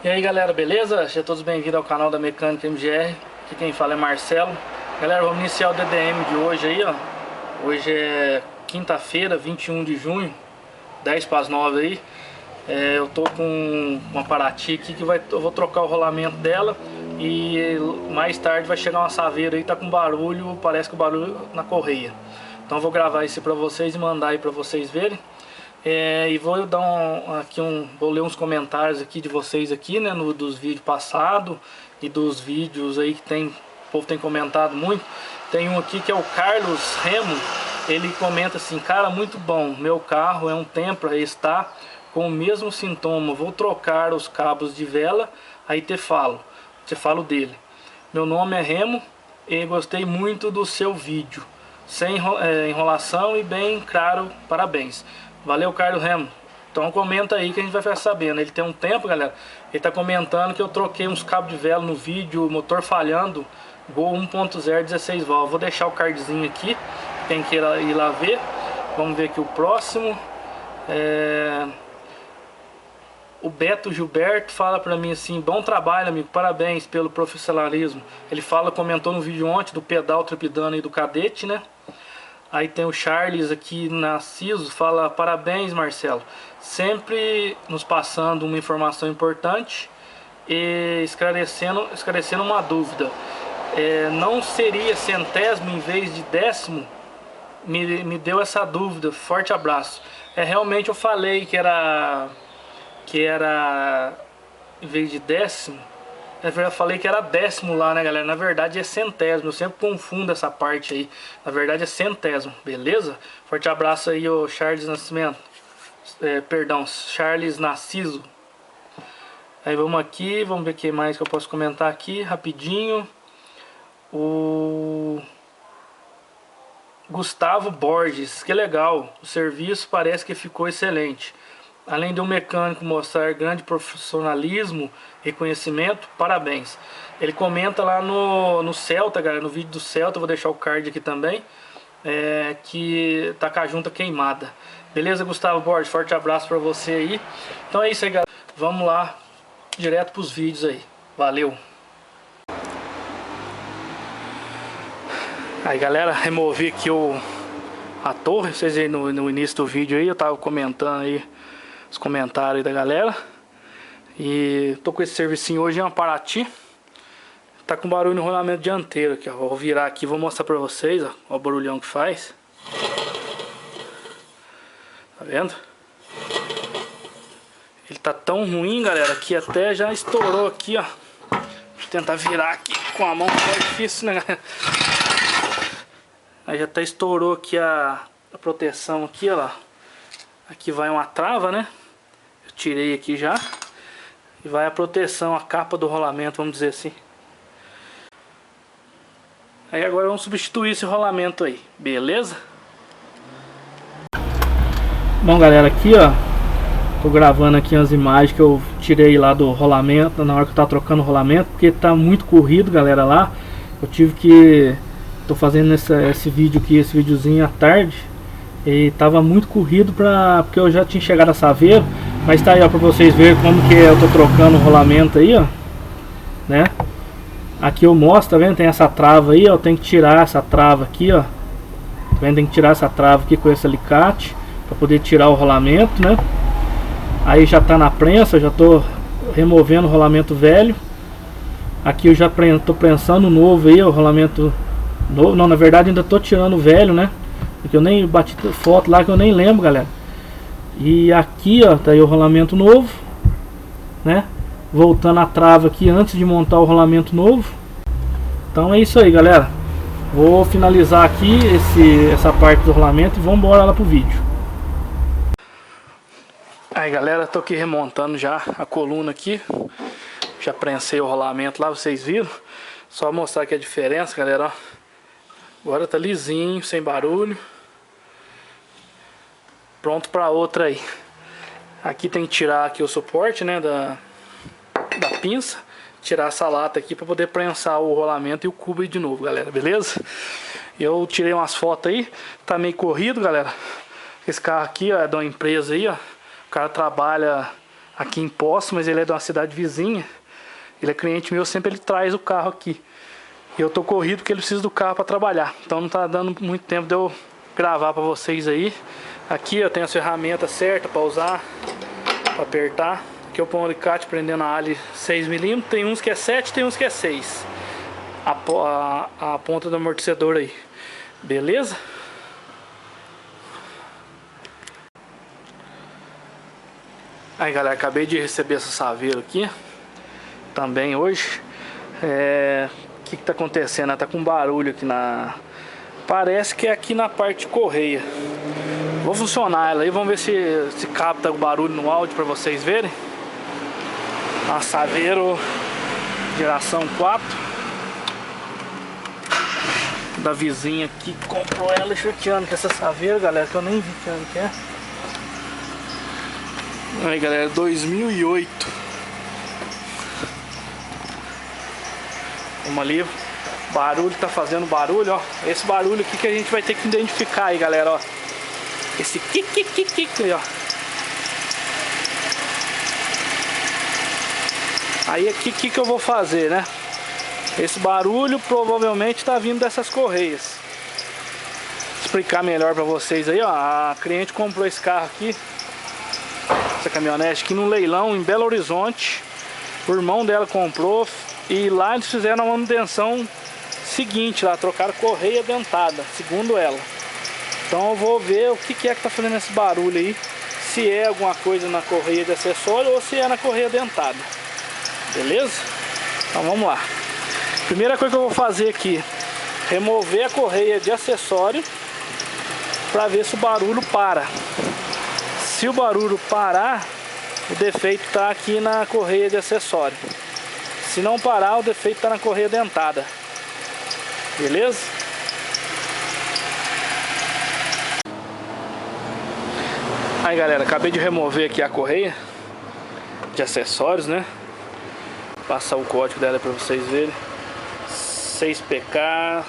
E aí galera, beleza? Sejam todos bem-vindos ao canal da Mecânica MGR. Aqui quem fala é Marcelo. Galera, vamos iniciar o DDM de hoje aí, ó. Hoje é quinta-feira, 21 de junho, 10 para as 9 aí. Eu tô com uma Paraty aqui que eu vou trocar o rolamento dela. E mais tarde vai chegar uma saveira aí, tá com barulho, parece que o barulho na correia. Então eu vou gravar isso pra vocês e mandar aí pra vocês verem. E vou dar vou ler uns comentários aqui de vocês aqui, né, dos vídeos passados e dos vídeos aí que o povo tem comentado muito. Tem um aqui que é o Carlos Remo. Ele comenta assim: cara, muito bom, meu carro é um Tempra, está com o mesmo sintoma, vou trocar os cabos de vela, aí te falo dele. Meu nome é Remo e gostei muito do seu vídeo, sem enrolação e bem claro, parabéns. Valeu, Carlos Remo. Então comenta aí que a gente vai ficar sabendo. Ele tem um tempo, galera, ele tá comentando que eu troquei uns cabos de vela no vídeo, motor falhando, Gol 1.0 16 válvulas. Vou deixar o cardzinho aqui, quem queira ir lá ver. Vamos ver aqui o próximo. O Beto Gilberto fala pra mim assim: bom trabalho, amigo, parabéns pelo profissionalismo. Ele comentou no vídeo ontem do pedal trepidando e do cadete, né? Aí tem o Charles aqui na CISO, fala: parabéns, Marcelo, sempre nos passando uma informação importante e esclarecendo uma dúvida. Não seria centésimo em vez de décimo? Me deu essa dúvida, forte abraço. Realmente eu falei que era em vez de décimo. Eu falei que era décimo lá, né, galera? Na verdade é centésimo. Eu sempre confundo essa parte aí. Na verdade é centésimo, beleza? Forte abraço aí, o Charles Nascimento. Charles Narciso. Aí vamos aqui, vamos ver o que mais que eu posso comentar aqui, rapidinho. O Gustavo Borges, que legal. O serviço parece que ficou excelente. Além de um mecânico mostrar grande profissionalismo e conhecimento, parabéns. Ele comenta lá no Celta, galera, no vídeo do Celta, eu vou deixar o card aqui também, que tá com a junta queimada. Beleza, Gustavo Borges? Forte abraço pra você aí. Então é isso aí, galera. Vamos lá, direto pros vídeos aí. Valeu! Aí, galera, removi aqui a torre. Vocês viram no início do vídeo aí, eu tava comentando aí os comentários aí da galera. E tô com esse servicinho hoje, é uma Paraty. Tá com barulho no rolamento dianteiro aqui, ó. Vou virar aqui, vou mostrar pra vocês, ó. Ó o barulhão que faz. Tá vendo? Ele tá tão ruim, galera, que até já estourou aqui, ó. Deixa eu tentar virar aqui com a mão, que é difícil, né, galera? Aí já até estourou aqui a proteção aqui, ó. Aqui vai uma trava, né? Eu tirei aqui já. E vai a proteção, a capa do rolamento, vamos dizer assim. Aí agora vamos substituir esse rolamento aí, beleza? Bom, galera, aqui ó, tô gravando aqui as imagens que eu tirei lá do rolamento, na hora que eu tava trocando o rolamento, porque tá muito corrido, galera, lá. Eu tive que... tô fazendo esse vídeo aqui, esse videozinho à tarde. E tava muito corrido porque eu já tinha chegado a Saveiro. Mas tá aí, ó, pra vocês verem como que eu tô trocando o rolamento aí, ó, né? Aqui eu mostro, tá vendo? Tem essa trava aí, ó. Eu tenho que tirar essa trava aqui, ó. Tá vendo? Tem que tirar essa trava aqui com esse alicate pra poder tirar o rolamento, né? Aí já tá na prensa, eu já tô removendo o rolamento velho. Aqui eu já tô prensando o novo aí, ó, o rolamento novo. Não, na verdade ainda tô tirando o velho, né? Porque eu nem bati foto lá que eu nem lembro, galera. E aqui, ó, tá aí o rolamento novo, né? Voltando a trava aqui antes de montar o rolamento novo. Então é isso aí, galera. Vou finalizar aqui essa parte do rolamento e vamos embora lá pro vídeo. Aí, galera, tô aqui remontando já a coluna aqui. Já prensei o rolamento lá, vocês viram. Só mostrar aqui a diferença, galera, ó. Agora tá lisinho, sem barulho. Pronto para outra aí. Aqui tem que tirar aqui o suporte, né, da pinça. Tirar essa lata aqui para poder prensar o rolamento e o cubo aí de novo, galera, beleza? Eu tirei umas fotos aí. Tá meio corrido, galera. Esse carro aqui, ó, é de uma empresa aí, ó. O cara trabalha aqui em Poços, mas ele é de uma cidade vizinha. Ele é cliente meu, sempre ele traz o carro aqui. E eu tô corrido porque ele precisa do carro para trabalhar. Então não tá dando muito tempo de eu gravar para vocês aí. Aqui eu tenho as ferramentas certas para usar, para apertar. Aqui eu ponho um alicate prendendo a ali 6mm. Tem uns que é 7, tem uns que é 6. A ponta do amortecedor aí. Beleza? Aí galera, acabei de receber essa saveira aqui também hoje. O que tá acontecendo? Ela tá com barulho aqui na... Parece que é aqui na parte de correia. Vou funcionar ela aí, vamos ver se capta o barulho no áudio pra vocês verem. Uma Saveiro geração 4 da vizinha aqui que comprou ela. Deixa eu ver que ano que é essa Saveiro, galera, que eu nem vi que ano que é. Aí galera, 2008. Vamos ali. Barulho, tá fazendo barulho, ó. Esse barulho aqui que a gente vai ter que identificar aí, galera, ó. Esse kik aí, ó. Aí aqui, o que eu vou fazer, né? Esse barulho provavelmente tá vindo dessas correias. Vou explicar melhor pra vocês aí, ó. A cliente comprou esse carro aqui, essa caminhonete aqui, num leilão em Belo Horizonte. O irmão dela comprou e lá eles fizeram a manutenção seguinte, lá trocaram correia dentada, segundo ela. Então eu vou ver o que é que tá fazendo esse barulho aí, se é alguma coisa na correia de acessório ou se é na correia dentada. Beleza? Então vamos lá. Primeira coisa que eu vou fazer aqui, remover a correia de acessório para ver se o barulho para. Se o barulho parar, o defeito tá aqui na correia de acessório. Se não parar, o defeito tá na correia dentada. Beleza? Aí galera, acabei de remover aqui a correia de acessórios, né? Passar o código dela para vocês verem. 6PK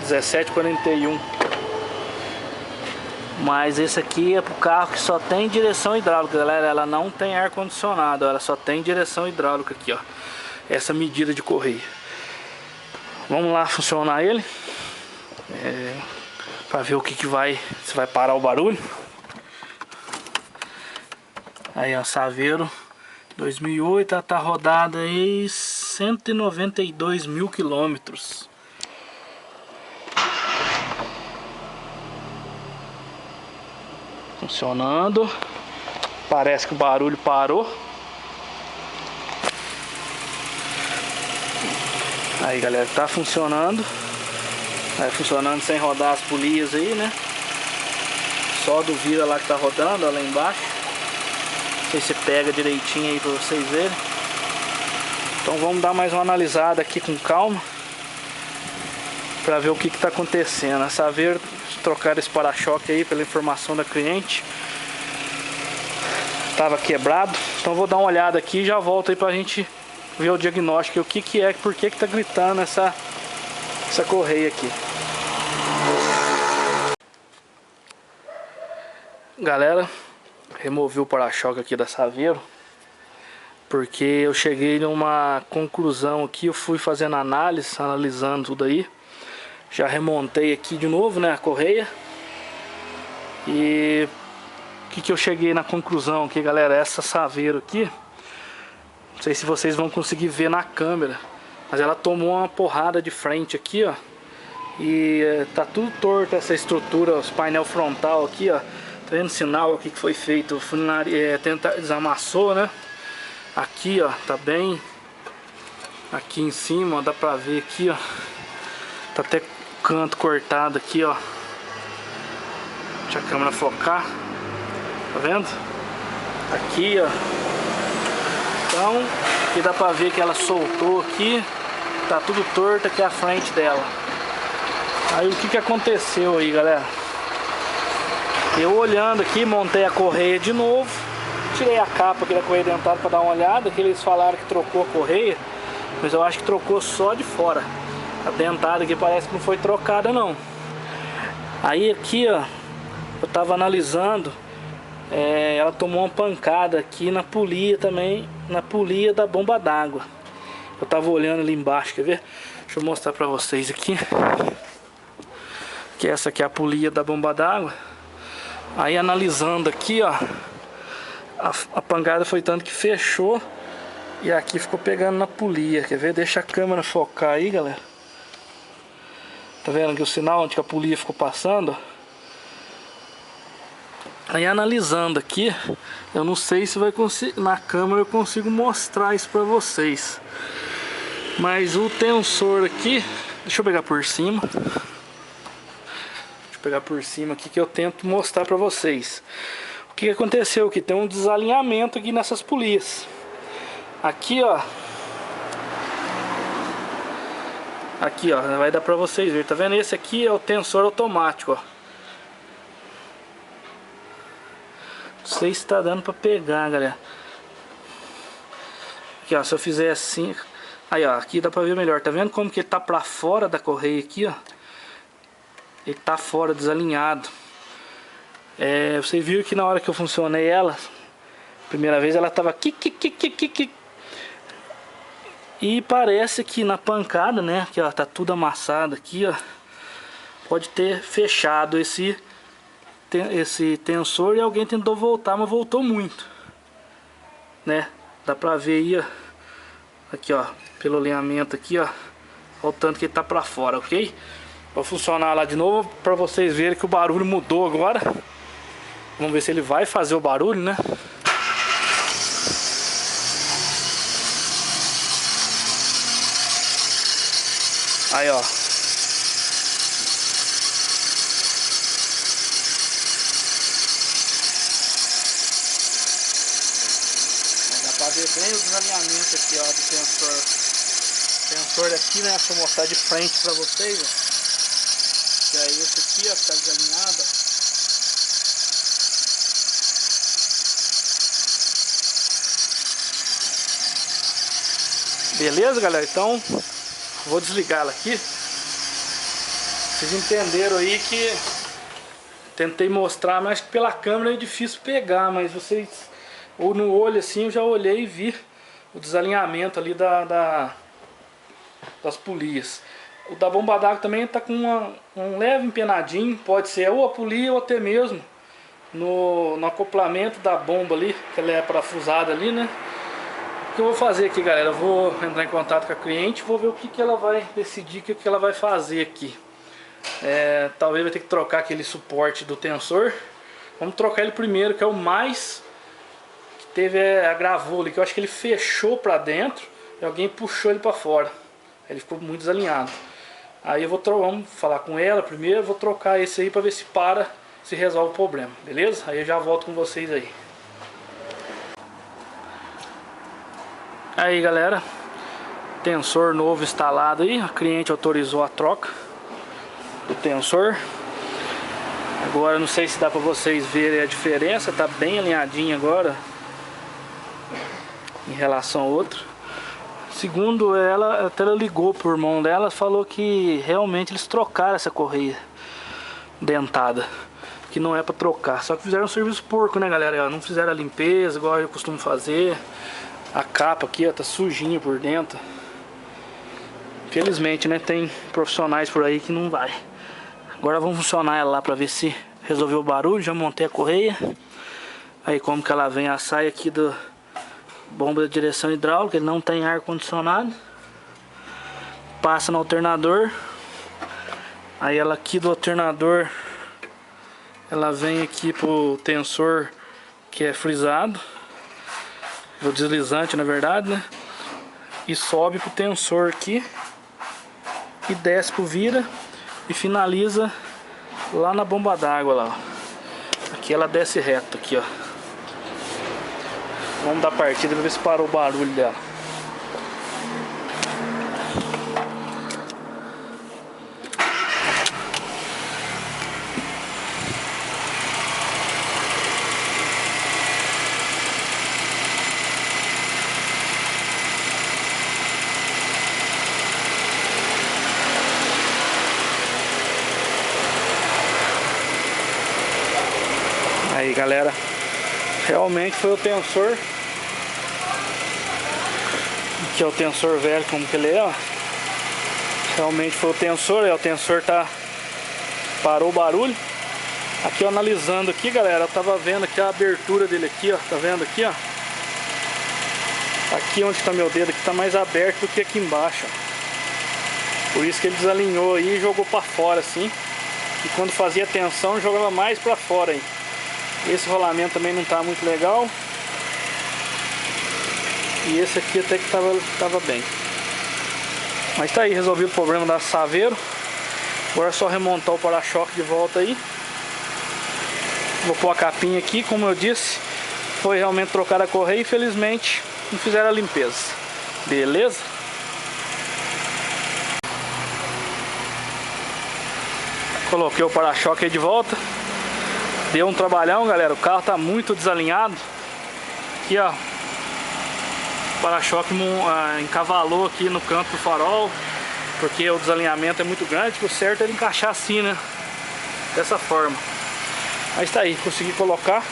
1741. Mas esse aqui é pro carro que só tem direção hidráulica, galera. Ela não tem ar condicionado, ela só tem direção hidráulica aqui, ó. Essa medida de correia. Vamos lá funcionar ele, para ver o que vai, se vai parar o barulho. Aí a Saveiro 2008, ela tá rodada aí 192 mil quilômetros. Funcionando. Parece que o barulho parou. Aí galera, tá funcionando. Vai funcionando sem rodar as polias aí, né? Só do vira lá que tá rodando, ó, lá embaixo. Não sei se pega direitinho aí pra vocês verem. Então vamos dar mais uma analisada aqui com calma, pra ver o que tá acontecendo. A Saveiro trocar esse para-choque aí, pela informação da cliente, tava quebrado. Então vou dar uma olhada aqui e já volto aí pra gente ver o diagnóstico, o que é, por que tá gritando essa correia aqui. Galera, removi o para-choque aqui da Saveiro, porque eu cheguei numa conclusão aqui. Eu fui fazendo análise, analisando tudo aí. Já remontei aqui de novo, né, a correia. E o que eu cheguei na conclusão aqui, galera? Essa Saveiro aqui, não sei se vocês vão conseguir ver na câmera, mas ela tomou uma porrada de frente aqui, ó. E tá tudo torto essa estrutura, os painel frontal aqui, ó. Tá vendo o sinal aqui que foi feito? O funilaria desamassou, né? Aqui, ó, tá bem aqui em cima, ó, dá pra ver aqui, ó. Tá até canto cortado aqui, ó. Deixa a câmera focar. Tá vendo? Aqui, ó. Então, aqui dá pra ver que ela soltou aqui. Tá tudo torto aqui a frente dela. Aí o que aconteceu aí, galera? Eu olhando aqui, montei a correia de novo. Tirei a capa aqui da correia dentada pra dar uma olhada, que eles falaram que trocou a correia, mas eu acho que trocou só de fora. A dentada aqui parece que não foi trocada não. Aí aqui, ó, eu tava analisando ela tomou uma pancada aqui na polia também, na polia da bomba d'água. Eu tava olhando ali embaixo, quer ver? Deixa eu mostrar pra vocês aqui. Que essa aqui é a polia da bomba d'água. Aí analisando aqui, ó, a pancada foi tanto que fechou e aqui ficou pegando na polia. Quer ver? Deixa a câmera focar aí, galera. Tá vendo aqui o sinal onde que a polia ficou passando? Aí analisando aqui, eu não sei se vai conseguir, na câmera eu consigo mostrar isso pra vocês. Mas o tensor aqui, deixa eu pegar por cima. Pegar por cima aqui que eu tento mostrar pra vocês. O que aconteceu aqui? Tem um desalinhamento aqui nessas polias. Aqui, ó. Aqui, ó, vai dar pra vocês verem. Tá vendo? Esse aqui é o tensor automático, ó. Não sei se tá dando pra pegar, galera. Aqui, ó, se eu fizer assim. Aí, ó, aqui dá pra ver melhor. Tá vendo como que ele tá pra fora da correia aqui, ó? Ele tá fora, desalinhado. Você viu que na hora que eu funcionei ela, primeira vez ela tava aqui. E parece que na pancada, né, que ó, tá tudo amassado aqui, ó, pode ter fechado esse tensor e alguém tentou voltar, mas voltou muito, né? Dá pra ver aí, ó, aqui, ó, pelo alinhamento aqui, ó, o tanto que ele tá pra fora, ok? Vou funcionar lá de novo pra vocês verem que o barulho mudou agora. Vamos ver se ele vai fazer o barulho, né? Aí, ó. Dá pra ver bem o desalinhamento aqui, ó, do tensor. O tensor aqui, né? Deixa eu mostrar de frente pra vocês, ó. Que é esse aqui, ó, que tá desalinhado. Beleza, galera? Então, vou desligar ela aqui. Vocês entenderam aí que tentei mostrar, mas pela câmera é difícil pegar, mas vocês, ou no olho assim, eu já olhei e vi o desalinhamento ali das polias. O da bomba d'água também está com um leve empenadinho, pode ser ou a polia ou até mesmo no acoplamento da bomba ali, que ela é parafusada ali, né? O que eu vou fazer aqui, galera? Eu vou entrar em contato com a cliente, vou ver o que ela vai decidir, o que ela vai fazer aqui. Talvez vai ter que trocar aquele suporte do tensor. Vamos trocar ele primeiro, que é o mais que teve a gravura ali, que eu acho que ele fechou para dentro e alguém puxou ele para fora. Ele ficou muito desalinhado. Aí vamos falar com ela primeiro, vou trocar esse aí para ver se resolve o problema, beleza? Aí eu já volto com vocês aí. Aí, galera, tensor novo instalado aí, a cliente autorizou a troca do tensor. Agora não sei se dá para vocês verem a diferença, tá bem alinhadinho agora em relação ao outro. Segundo ela, até ela ligou pro irmão dela, falou que realmente eles trocaram essa correia dentada, que não é pra trocar, só que fizeram um serviço porco, né, galera? Não fizeram a limpeza igual eu costumo fazer. A capa aqui, ó, tá sujinha por dentro. Infelizmente, né, tem profissionais por aí que não vai. Agora vamos funcionar ela lá pra ver se resolveu o barulho. Já montei a correia. Aí como que ela vem, a saia aqui do bomba de direção hidráulica, ele não tem ar condicionado. Passa no alternador. Aí ela aqui do alternador, ela vem aqui pro tensor que é frisado, o deslizante na verdade, né? E sobe pro tensor aqui e desce pro vira e finaliza lá na bomba d'água lá, ó. Aqui ela desce reto aqui, ó. Vamos dar partida pra ver se parou o barulho dela. Aí, galera, Realmente foi o tensor. Aqui é o tensor velho, como que ele é, ó. Realmente foi o tensor, o tensor parou o barulho. Aqui, ó, analisando aqui, galera, eu tava vendo aqui a abertura dele aqui, ó. Tá vendo aqui, ó? Aqui onde tá meu dedo aqui tá mais aberto do que aqui embaixo, ó. Por isso que ele desalinhou aí e jogou pra fora assim. E quando fazia tensão jogava mais pra fora aí. Esse rolamento também não tá muito legal. E esse aqui até que tava bem. Mas tá aí, resolvido o problema da Saveiro. Agora é só remontar o para-choque de volta aí. Vou pôr a capinha aqui, como eu disse. Foi realmente trocar a correia e infelizmente não fizeram a limpeza. Beleza? Coloquei o para-choque aí de volta. Deu um trabalhão, galera. O carro tá muito desalinhado. Aqui, ó. O para-choque encavalou aqui no canto do farol, porque o desalinhamento é muito grande. O certo é ele encaixar assim, né? Dessa forma. Mas tá aí, consegui colocar.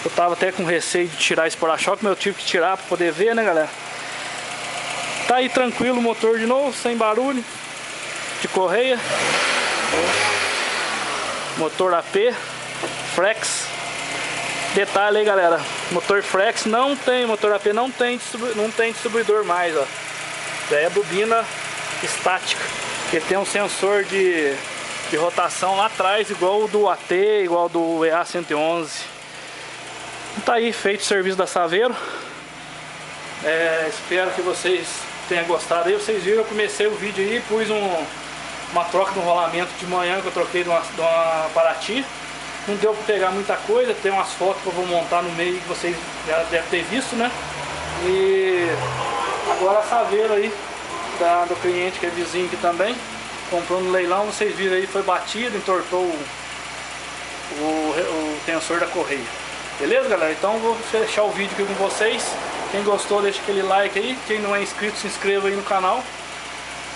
Eu tava até com receio de tirar esse para-choque, mas eu tive que tirar para poder ver, né, galera? Tá aí tranquilo o motor de novo, sem barulho de correia. Motor AP Flex. Detalhe aí, galera, motor Flex não tem, motor AP não tem distribuidor mais, ó. Já é bobina estática, que tem um sensor de rotação lá atrás, igual o do AT, igual do EA111. Tá aí, feito o serviço da Saveiro. Espero que vocês tenham gostado aí. Vocês viram, eu comecei o vídeo aí, pus uma troca no rolamento de manhã que eu troquei de uma Paraty. Não deu para pegar muita coisa, tem umas fotos que eu vou montar no meio que vocês já devem ter visto, né? E agora a Saveiro aí, do cliente que é vizinho aqui também, comprou no leilão, vocês viram aí, foi batido, entortou o tensor da correia. Beleza, galera? Então vou fechar o vídeo aqui com vocês. Quem gostou, deixa aquele like aí. Quem não é inscrito, se inscreva aí no canal,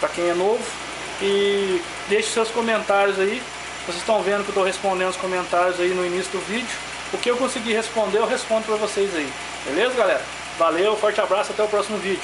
para quem é novo. E deixe seus comentários aí. Vocês estão vendo que eu estou respondendo os comentários aí no início do vídeo. O que eu conseguir responder, eu respondo para vocês aí. Beleza, galera? Valeu, forte abraço, até o próximo vídeo.